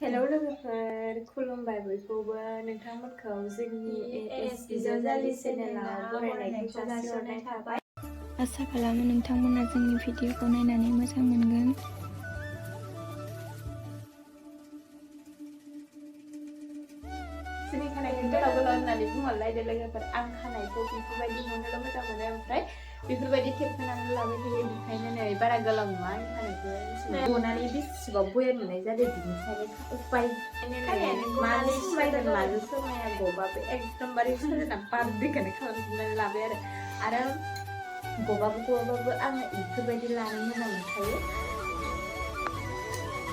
Hello लोगोफोर खुलुमबाय बयखौबो नोंथांमोनखौ जोंनि बिजावजाली चेनेलाव बरायनायखौ जासिहरनाय थाबाय। आसा खालामो नोंथांमोना जोंनि भिडिअखौ नायनानै मोजां मोनगोन। जोंनि खानायखौ गोलाव गोलाव होननानै बुंहरलायदो लोगोफोर। आं खानायखौ बेफोरबायदि नुनोल' मोजां मोनो, ओमफ्राय बेफोरबायदि खेबखोनानै लाबाय थायो। बेखायनो नै बारा गोलाव नङा आंनि खानायखौ गनानै बेसेबां बया नुनाय जादों। बिनिखायनो उपाय माजों समायगोन माजों समाया गबाबो एकदमबारे सोरना बारदैखौनो खालामजोबनानै लाबाय आरो गबाबो आङो बेफोरबायदि लानो मोजां मोनखायो।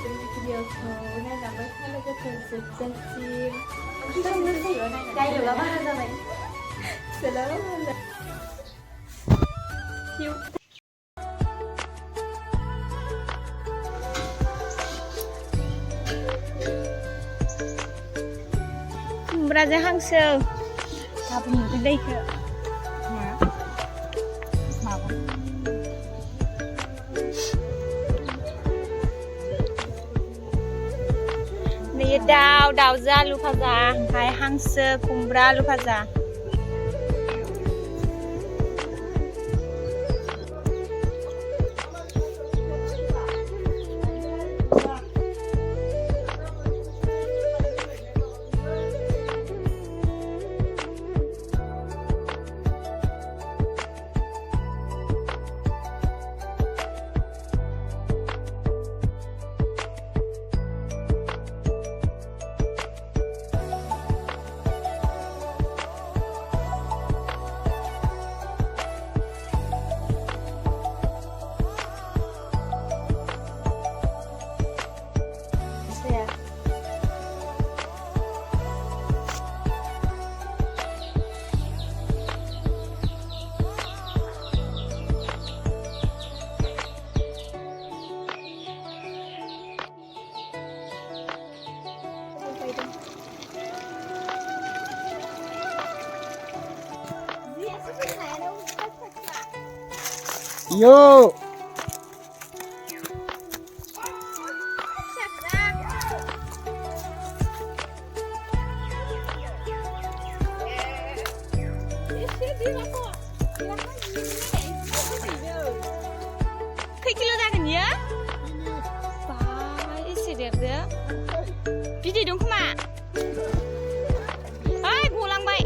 जोंनि भिडिअखौ नायलांबाय था लोगोफोर जोबजासिम। डायलगा बारा जाबाय। खुमब्राजों हांसो गाबोन नुगोन दैखो नै दाउजों आलु भाजा, ओमफ्राय हांसो खुमब्रा आलु भाजा। Yo. Kay kilo जागोन ya? Bा एसे देरदो। बिदै दं खोमा? ओइ गलांबाय।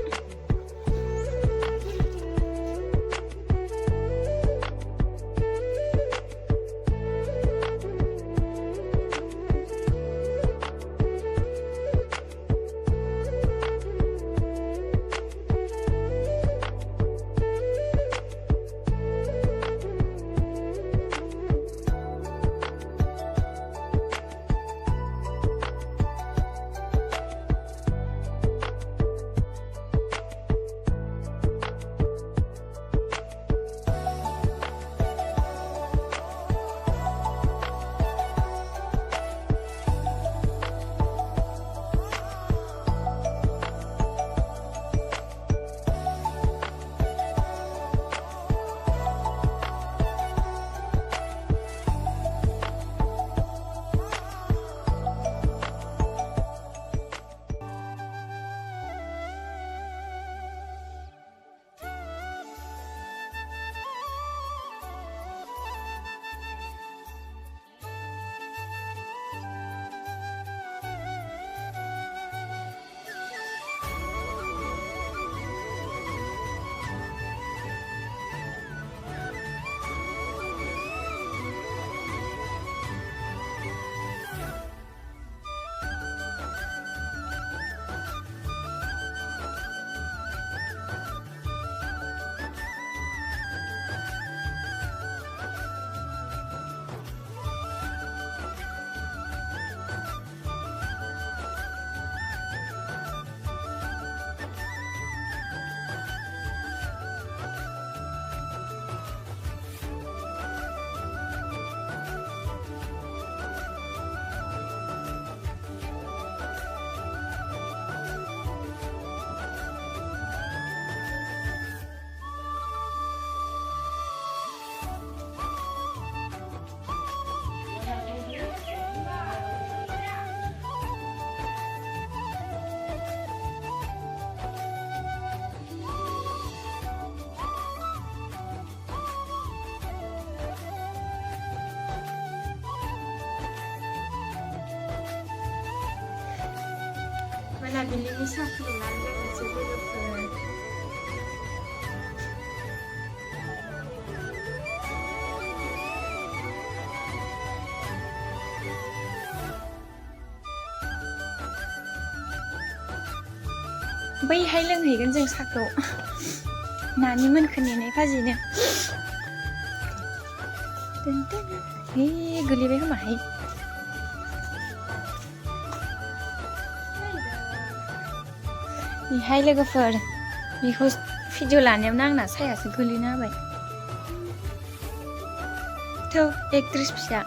मोनाबिलिनि साहा फुदुंनानै लोंनोसै लोगोफोर बैहाय लोंहैगोन जों साहाखौ नानि मोनखो नेनाय फाजिनो गोलैबाय खोमाहाय बेहाय लोगोफोर बेखौ भिडिअ लानायावनो आंना सायासो गोलैना होबाय थौ एक्ट्रिस फिसा